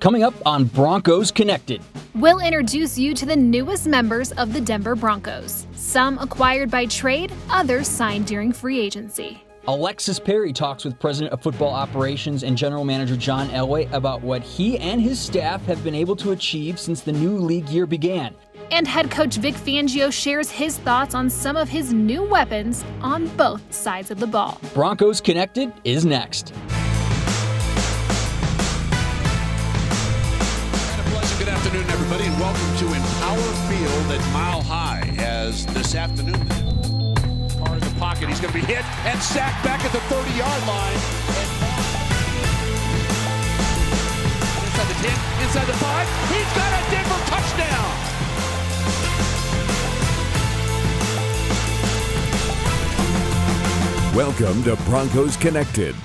coming up on Broncos Connected. We'll introduce you to the newest members of the Denver Broncos. Some acquired by trade, others signed during free agency. Alexis Perry talks with President of Football Operations and General Manager John Elway about what he and his staff have been able to achieve since the new league year began. And head coach Vic Fangio shares his thoughts on some of his new weapons on both sides of the ball. Broncos Connected is next. Good afternoon, everybody, and welcome to Empower Field at Mile High. As this afternoon, Carr in the pocket, he's going to be hit and sacked back at the 30-yard line. Inside the 10, inside the 5, he's got a Denver touchdown. Welcome to Broncos Connected.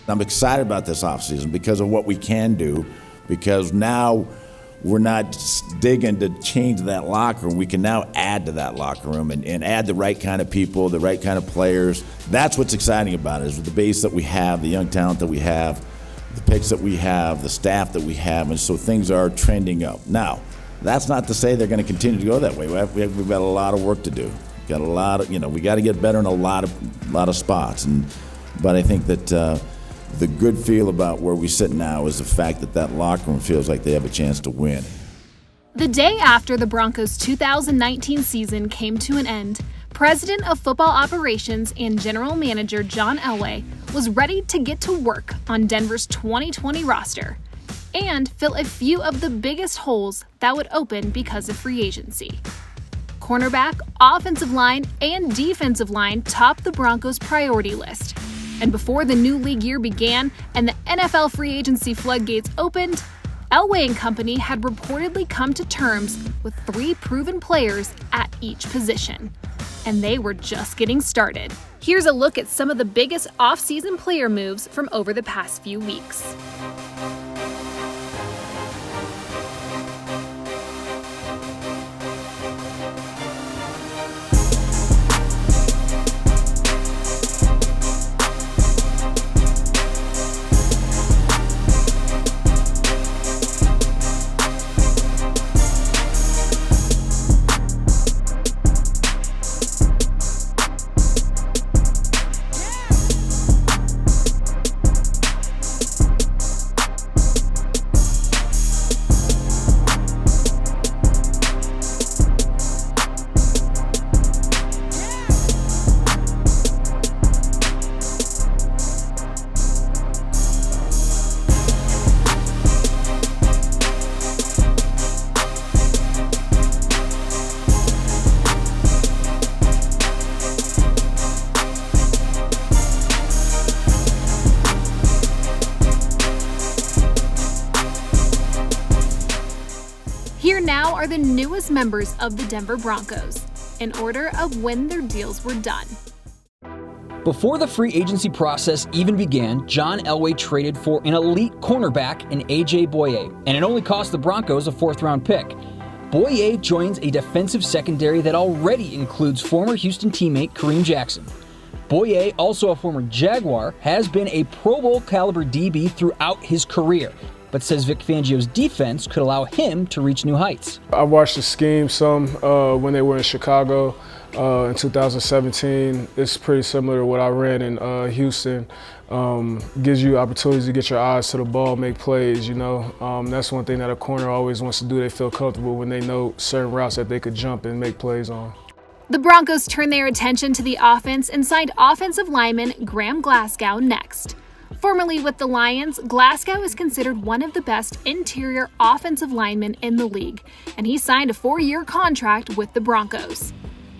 I'm excited about this offseason because of what we can do, because now we're not digging to change that locker room. We can now add to that locker room and add the right kind of people, the right kind of players. That's what's exciting about it, is the base that we have, the young talent that we have, the picks that we have, the staff that we have, and so things are trending up. Now, that's not to say they're going to continue to go that way. We've got a lot of work to do. We've got a lot of, we got to get better in a lot of spots. But I think that the good feel about where we sit now is the fact that that locker room feels like they have a chance to win. The day after the Broncos' 2019 season came to an end, President of Football Operations and General Manager John Elway was ready to get to work on Denver's 2020 roster and fill a few of the biggest holes that would open because of free agency. Cornerback, offensive line, and defensive line topped the Broncos' priority list. And before the new league year began and the NFL free agency floodgates opened, Elway and company had reportedly come to terms with 3 proven players at each position. And they were just getting started. Here's a look at some of the biggest off-season player moves from over the past few weeks. Here now are the newest members of the Denver Broncos, in order of when their deals were done. Before the free agency process even began, John Elway traded for an elite cornerback in A.J. Bouye, and it only cost the Broncos a 4th-round pick. Bouye joins a defensive secondary that already includes former Houston teammate Kareem Jackson. Bouye, also a former Jaguar, has been a Pro Bowl caliber DB throughout his career, but says Vic Fangio's defense could allow him to reach new heights. I watched the scheme some when they were in Chicago in 2017. It's pretty similar to what I ran in Houston. Gives you opportunities to get your eyes to the ball, make plays, That's one thing that a corner always wants to do. They feel comfortable when they know certain routes that they could jump and make plays on. The Broncos turned their attention to the offense and signed offensive lineman Graham Glasgow next. Formerly with the Lions, Glasgow is considered one of the best interior offensive linemen in the league, and he signed a 4-year contract with the Broncos.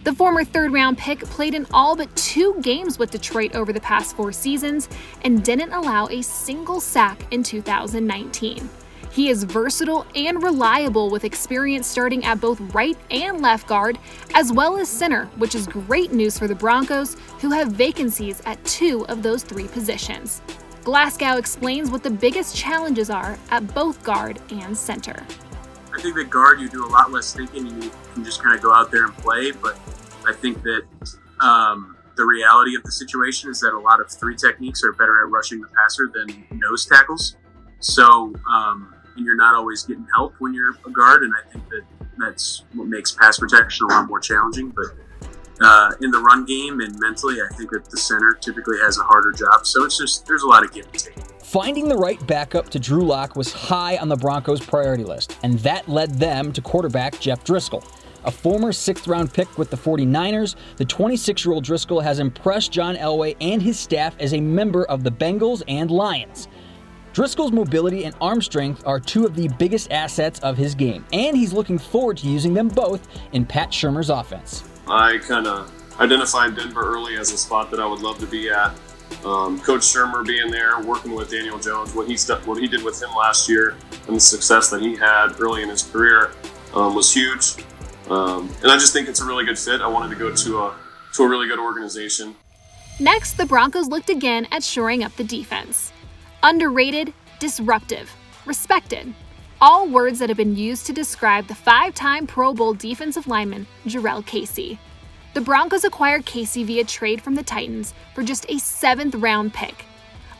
The former 3rd-round pick played in all but 2 games with Detroit over the past 4 seasons and didn't allow a single sack in 2019. He is versatile and reliable with experience starting at both right and left guard, as well as center, which is great news for the Broncos, who have vacancies at 2 of those 3 positions. Glasgow explains what the biggest challenges are at both guard and center. I think that guard, you do a lot less thinking. You can just kind of go out there and play. But I think that the reality of the situation is that a lot of 3 techniques are better at rushing the passer than nose tackles. So and you're not always getting help when you're a guard, and I think that's what makes pass protection a lot more challenging. But in the run game and mentally, I think that the center typically has a harder job. So it's just, there's a lot of give and take. Finding the right backup to Drew Lock was high on the Broncos' priority list, and that led them to quarterback Jeff Driscoll. A former 6th-round pick with the 49ers, the 26-year-old Driscoll has impressed John Elway and his staff as a member of the Bengals and Lions. Driscoll's mobility and arm strength are two of the biggest assets of his game, and he's looking forward to using them both in Pat Shurmur's offense. I kind of identified Denver early as a spot that I would love to be at. Coach Shurmur being there, working with Daniel Jones, what he did with him last year, and the success that he had early in his career was huge. And I just think it's a really good fit. I wanted to go to a really good organization. Next, the Broncos looked again at shoring up the defense. Underrated, disruptive, respected. All words that have been used to describe the 5-time Pro Bowl defensive lineman, Jurrell Casey. The Broncos acquired Casey via trade from the Titans for just a 7th-round pick.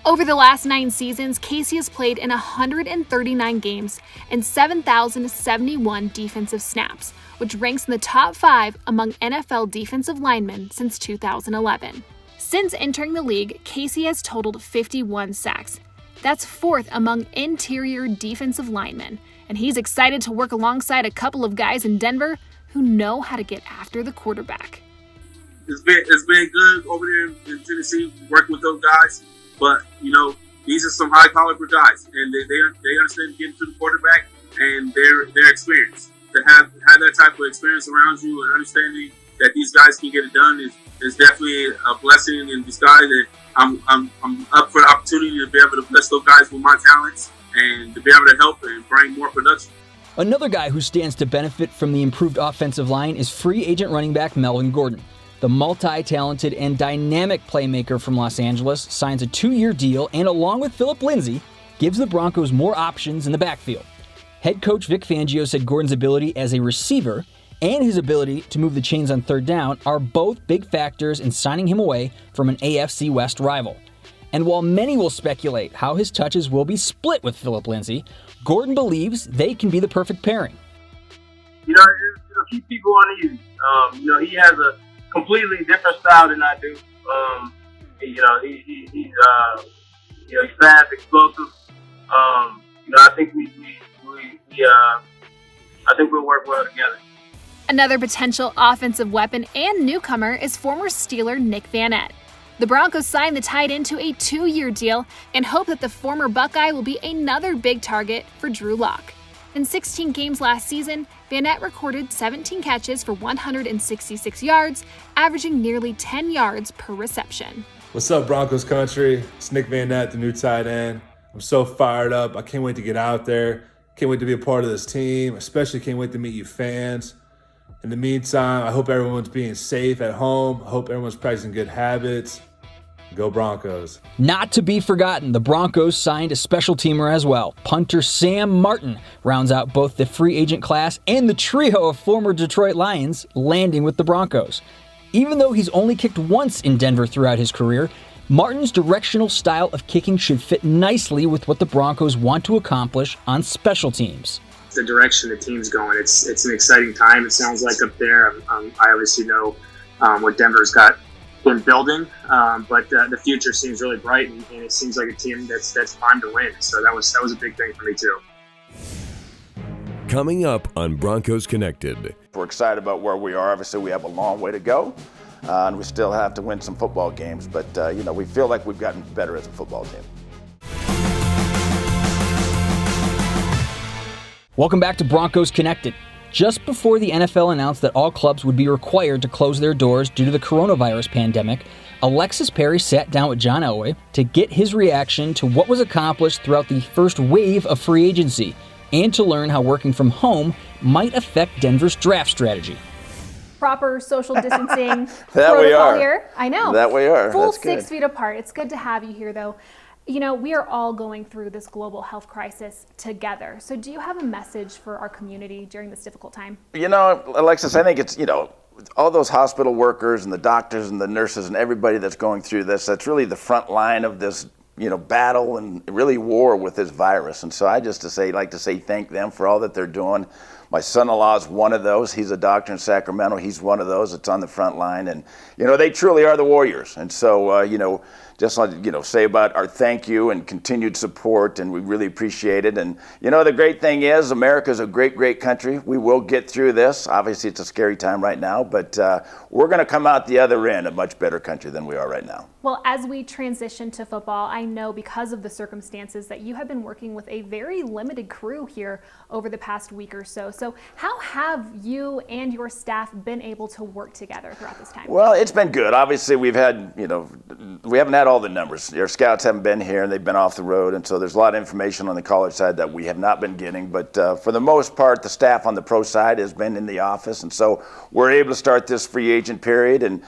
Over the last 9 seasons, Casey has played in 139 games and 7,071 defensive snaps, which ranks in the top 5 among NFL defensive linemen since 2011. Since entering the league, Casey has totaled 51 sacks. That's 4th among interior defensive linemen, and he's excited to work alongside a couple of guys in Denver who know how to get after the quarterback. It's been good over there in Tennessee, working with those guys. But, these are some high caliber guys, and they understand getting to the quarterback and their experience. To have that type of experience around you and understanding that these guys can get it done is definitely a blessing in disguise. And I'm up for the opportunity to be able to bless those guys with my talents and to be able to help and bring more production. Another guy who stands to benefit from the improved offensive line is free agent running back Melvin Gordon. The multi-talented and dynamic playmaker from Los Angeles signs a 2-year deal and, along with Philip Lindsay, gives the Broncos more options in the backfield. Head coach Vic Fangio said Gordon's ability as a receiver and his ability to move the chains on 3rd down are both big factors in signing him away from an AFC West rival. And while many will speculate how his touches will be split with Philip Lindsay, Gordon believes they can be the perfect pairing. It'll keep people uneasy. He has a completely different style than I do. He's fast, explosive. I think I think we'll work well together. Another potential offensive weapon and newcomer is former Steeler Nick Vannett. The Broncos signed the tight end to a 2-year deal and hope that the former Buckeye will be another big target for Drew Lock. In 16 games last season, Vannett recorded 17 catches for 166 yards, averaging nearly 10 yards per reception. What's up, Broncos country? It's Nick Vannett, the new tight end. I'm so fired up. I can't wait to get out there. Can't wait to be a part of this team. Especially can't wait to meet you fans. In the meantime, I hope everyone's being safe at home. I hope everyone's practicing good habits. Go Broncos. Not to be forgotten, the Broncos signed a special teamer as well. Punter Sam Martin rounds out both the free agent class and the trio of former Detroit Lions landing with the Broncos. Even though he's only kicked once in Denver throughout his career, Martin's directional style of kicking should fit nicely with what the Broncos want to accomplish on special teams. The direction the team's going, it's an exciting time, it sounds like, up there. I obviously know what Denver's been building, but the future seems really bright, and it seems like a team that's primed to win. So that was a big thing for me too. Coming up on Broncos Connected. We're excited about where we are. Obviously, we have a long way to go, and we still have to win some football games. But we feel like we've gotten better as a football team. Welcome back to Broncos Connected. Just before the NFL announced that all clubs would be required to close their doors due to the coronavirus pandemic, Alexis Perry sat down with John Elway to get his reaction to what was accomplished throughout the first wave of free agency and to learn how working from home might affect Denver's draft strategy. Proper social distancing That we are. Here. I know. That we are. Full That's 6 good. feet apart. It's good to have you here, though. We are all going through this global health crisis together. So do you have a message for our community during this difficult time? Alexis, I think it's, all those hospital workers and the doctors and the nurses and everybody that's going through this, that's really the front line of this battle and really war with this virus. And so I like to say thank them for all that they're doing. My son-in-law is one of those. He's a doctor in Sacramento. He's one of those that's on the front line. And, they truly are the warriors. And so, just want to, say about our thank you and continued support, and we really appreciate it. And, the great thing is America's a great, great country. We will get through this. Obviously, it's a scary time right now, but we're going to come out the other end a much better country than we are right now. Well, as we transition to football, I know because of the circumstances that you have been working with a very limited crew here over the past week or so. So how have you and your staff been able to work together throughout this time? Well, it's been good. Obviously, we haven't had all the numbers. Our scouts haven't been here, and they've been off the road, and so there's a lot of information on the college side that we have not been getting. But for the most part, the staff on the pro side has been in the office, and so we're able to start this free agent period, and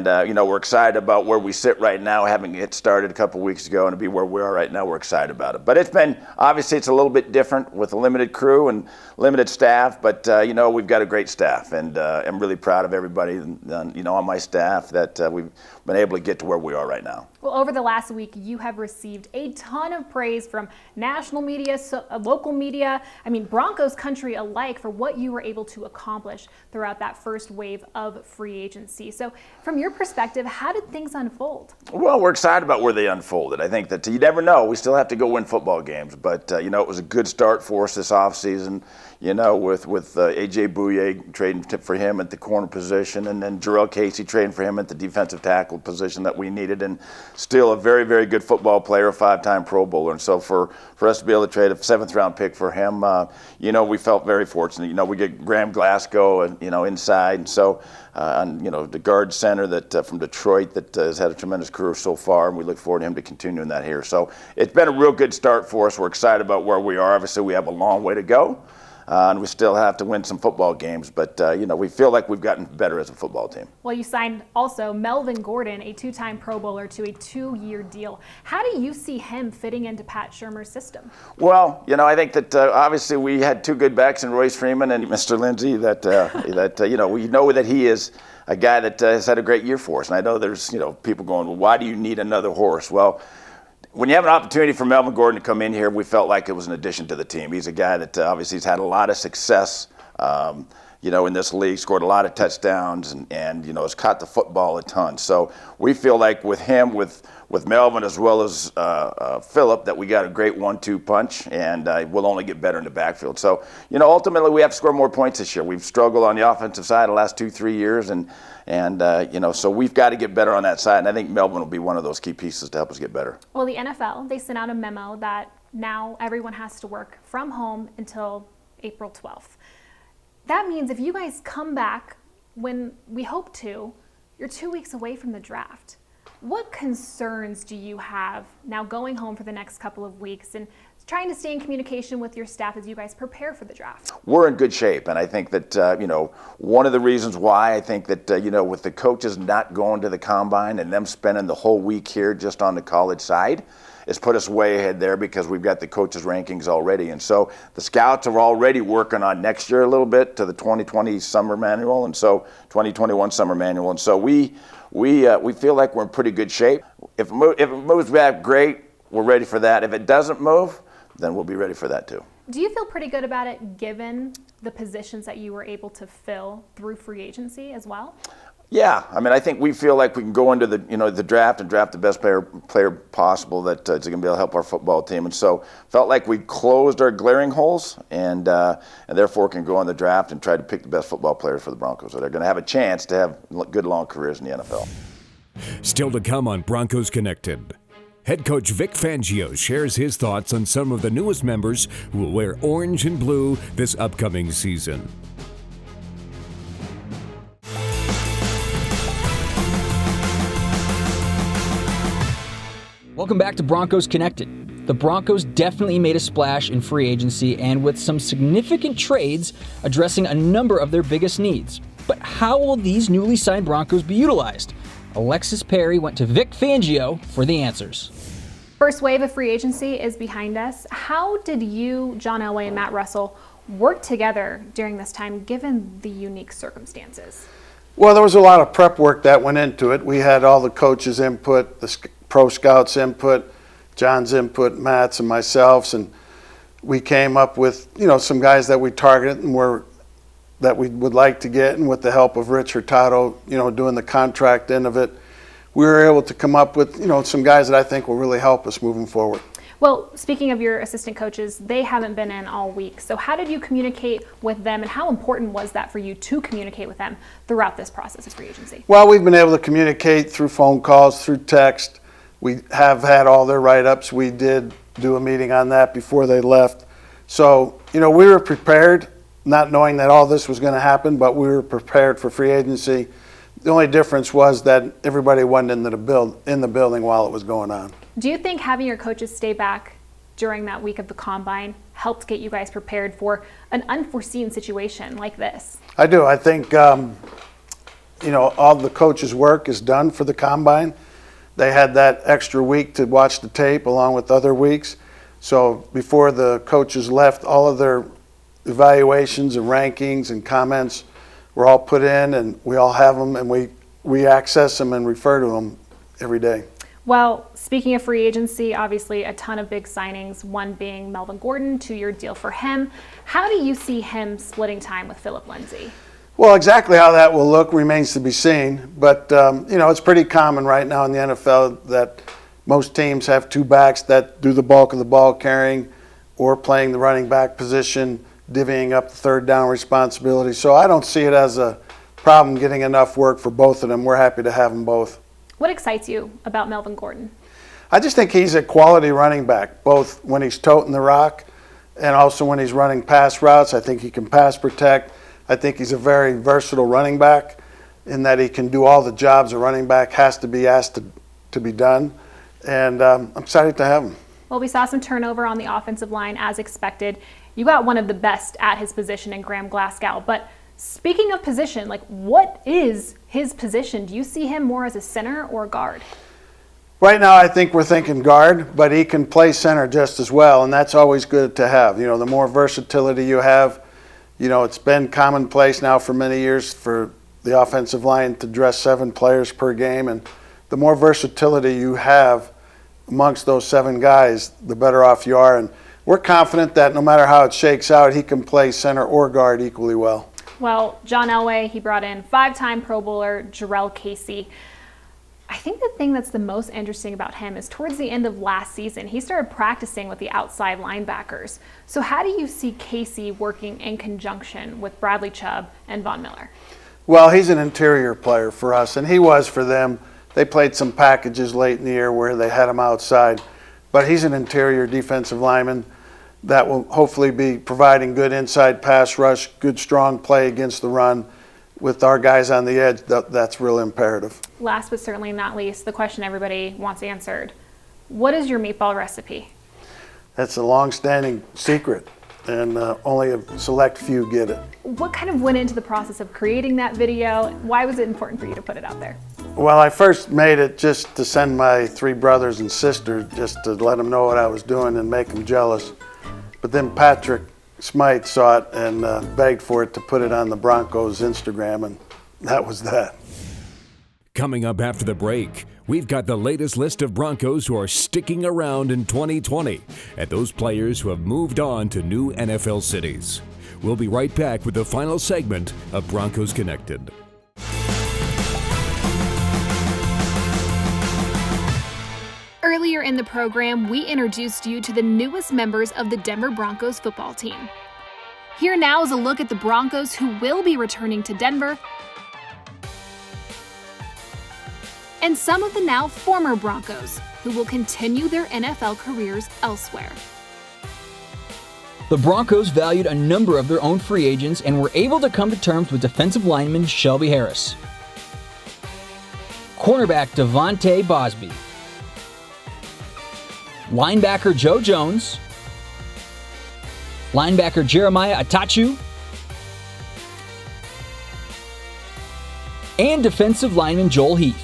we're excited about where we sit right now, having it started a couple weeks ago, and to be where we are right now, we're excited about it. But it's a little bit different with a limited crew and limited staff, but we've got a great staff, and I'm really proud of everybody, on my staff that we've been able to get to where we are right now. Well, over the last week, you have received a ton of praise from national media, local media, Broncos country alike for what you were able to accomplish throughout that first wave of free agency. So from your perspective, how did things unfold? Well, we're excited about where they unfolded. I think that you never know. We still have to go win football games, but it was a good start for us this offseason. With A.J. Bouye trading for him at the corner position, and then Jarrell Casey trading for him at the defensive tackle position that we needed, and still a very, very good football player, a 5-time Pro Bowler. And so for us to be able to trade a 7th-round pick for him, we felt very fortunate. We get Graham Glasgow, inside, and so the guard center that from Detroit that has had a tremendous career so far, and we look forward to him to continuing that here. So it's been a real good start for us. We're excited about where we are. Obviously, we have a long way to go. And we still have to win some football games, but we feel like we've gotten better as a football team. Well, you signed also Melvin Gordon, a 2-time Pro Bowler, to a 2-year deal. How do you see him fitting into Pat Shurmur's system? Well, I think that obviously we had 2 good backs in Royce Freeman and Mr. Lindsey. We know that he is a guy that has had a great year for us. And I know there's people going, well, why do you need another horse? Well, when you have an opportunity for Melvin Gordon to come in here, we felt like it was an addition to the team. He's a guy that obviously has had a lot of success, in this league, scored a lot of touchdowns, and has caught the football a ton. So we feel like with him, with Melvin as well as Phillip, that we got a great 1-2 punch, and we'll only get better in the backfield. So, ultimately we have to score more points this year. We've struggled on the offensive side the last 2-3 years, and so we've got to get better on that side, and I think Melvin will be one of those key pieces to help us get better. Well, the NFL, they sent out a memo that now everyone has to work from home until April 12th. That means if you guys come back when we hope to, you're 2 weeks away from the draft. What concerns do you have now going home for the next couple of weeks and trying to stay in communication with your staff as you guys prepare for the draft? We're in good shape, and I think that, one of the reasons why I think that, with the coaches not going to the combine and them spending the whole week here just on the college side, it's put us way ahead there because we've got the coaches' rankings already. And so the scouts are already working on next year a little bit to the 2020 summer manual, and so 2021 summer manual. And so we feel like we're in pretty good shape. If it moves back, great. We're ready for that. If it doesn't move, then we'll be ready for that too. Do you feel pretty good about it given the positions that you were able to fill through free agency as well? Yeah, I think we feel like we can go into the draft and draft the best player possible that is going to be able to help our football team. And so felt like we closed our glaring holes, and therefore can go on the draft and try to pick the best football players for the Broncos. So they're going to have a chance to have good long careers in the NFL. Still to come on Broncos Connected. Head coach Vic Fangio shares his thoughts on some of the newest members who will wear orange and blue this upcoming season. Welcome back to Broncos Connected. The Broncos definitely made a splash in free agency and with some significant trades addressing a number of their biggest needs. But how will these newly signed Broncos be utilized? Alexis Perry went to Vic Fangio for the answers. First wave of free agency is behind us. How did you, John Elway, and Matt Russell work together during this time given the unique circumstances? Well, there was a lot of prep work that went into it. We had all the coaches' input, the pro scouts' input, John's input, Matt's, and myself, and we came up with, some guys that we targeted and that we would like to get, and with the help of Rich Hurtado, doing the contract end of it, we were able to come up with, some guys that I think will really help us moving forward. Well, speaking of your assistant coaches, they haven't been in all week. So how did you communicate with them, and how important was that for you to communicate with them throughout this process of free agency? Well, we've been able to communicate through phone calls, through text. We have had all their write-ups. We did do a meeting on that before they left. So, we were prepared, not knowing that all this was going to happen, but we were prepared for free agency. The only difference was that everybody wasn't in the building while it was going on. Do you think having your coaches stay back during that week of the Combine helped get you guys prepared for an unforeseen situation like this? I do. I think, all the coaches' work is done for the Combine. They had that extra week to watch the tape along with other weeks. So before the coaches left, all of their evaluations and rankings and comments were all put in, and we all have them, and we access them and refer to them every day. Well, speaking of free agency, obviously a ton of big signings, one being Melvin Gordon, 2-year deal for him. How do you see him splitting time with Phillip Lindsay? Well, exactly how that will look remains to be seen. But, it's pretty common right now in the NFL that most teams have two backs that do the bulk of the ball carrying or playing the running back position, divvying up the third down responsibility. So I don't see it as a problem getting enough work for both of them. We're happy to have them both. What excites you about Melvin Gordon? I just think he's a quality running back, both when he's toting the rock and also when he's running pass routes. I think he can pass protect. I think he's a very versatile running back in that he can do all the jobs a running back has to be asked to be done. And I'm excited to have him. Well, we saw some turnover on the offensive line as expected. You got one of the best at his position in Graham Glasgow. But speaking of position, what is his position? Do you see him more as a center or guard? Right now, I think we're thinking guard, but he can play center just as well, and that's always good to have. The more versatility you have, it's been commonplace now for many years for the offensive line to dress 7 players per game, and the more versatility you have amongst those 7 guys, the better off you are. And we're confident that no matter how it shakes out, he can play center or guard equally well. Well, John Elway, he brought in 5-time Pro Bowler Jarrell Casey. I think the thing that's the most interesting about him is towards the end of last season, he started practicing with the outside linebackers. So how do you see Casey working in conjunction with Bradley Chubb and Von Miller? Well, he's an interior player for us, and he was for them. They played some packages late in the year where they had him outside. But he's an interior defensive lineman that will hopefully be providing good inside pass rush, good strong play against the run. With our guys on the edge, that's real imperative. Last but certainly not least, the question everybody wants answered. What is your meatball recipe? That's a long-standing secret, and only a select few get it. What kind of went into the process of creating that video? Why was it important for you to put it out there? Well, I first made it just to send my 3 brothers and sisters, just to let them know what I was doing and make them jealous. But then Patrick Smythe saw it and begged for it to put it on the Broncos Instagram, and that was that. Coming up after the break, we've got the latest list of Broncos who are sticking around in 2020 and those players who have moved on to new NFL cities. We'll be right back with the final segment of Broncos Connected. Earlier in the program, we introduced you to the newest members of the Denver Broncos football team. Here now is a look at the Broncos who will be returning to Denver and some of the now former Broncos who will continue their NFL careers elsewhere. The Broncos valued a number of their own free agents and were able to come to terms with defensive lineman Shelby Harris, cornerback Devontae Bosby, linebacker Joe Jones, linebacker Jeremiah Atachu, and defensive lineman Joel Heath.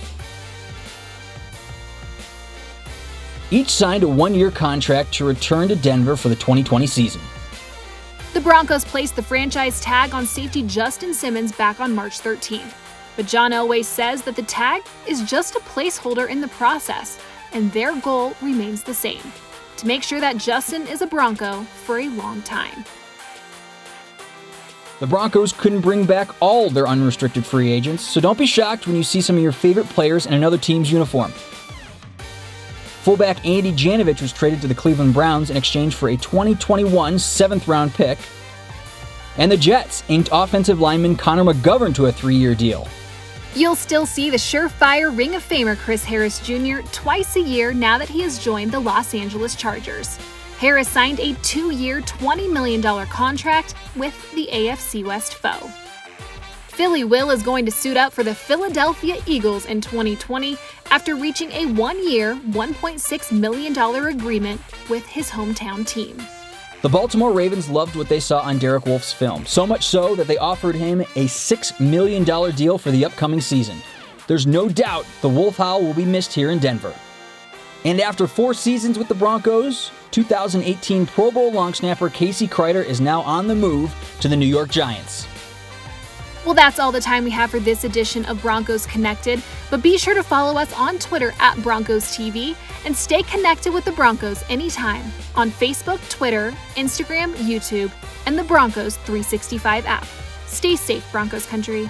Each signed a 1-year contract to return to Denver for the 2020 season. The Broncos placed the franchise tag on safety Justin Simmons back on March 13th. But John Elway says that the tag is just a placeholder in the process, and their goal remains the same: to make sure that Justin is a Bronco for a long time. The Broncos couldn't bring back all their unrestricted free agents, so don't be shocked when you see some of your favorite players in another team's uniform. Fullback Andy Janovich was traded to the Cleveland Browns in exchange for a 2021 7th-round pick. And the Jets inked offensive lineman Connor McGovern to a 3-year deal. You'll still see the surefire Ring of Famer Chris Harris Jr. twice a year now that he has joined the Los Angeles Chargers. Harris signed a 2-year, $20 million contract with the AFC West foe. Philly Will is going to suit up for the Philadelphia Eagles in 2020 after reaching a 1-year, $1.6 million agreement with his hometown team. The Baltimore Ravens loved what they saw on Derek Wolfe's film, so much so that they offered him a $6 million deal for the upcoming season. There's no doubt the Wolf Howl will be missed here in Denver. And after 4 seasons with the Broncos, 2018 Pro Bowl long snapper Casey Kreiter is now on the move to the New York Giants. Well, that's all the time we have for this edition of Broncos Connected, but be sure to follow us on Twitter at Broncos TV and stay connected with the Broncos anytime on Facebook, Twitter, Instagram, YouTube, and the Broncos 365 app. Stay safe, Broncos country.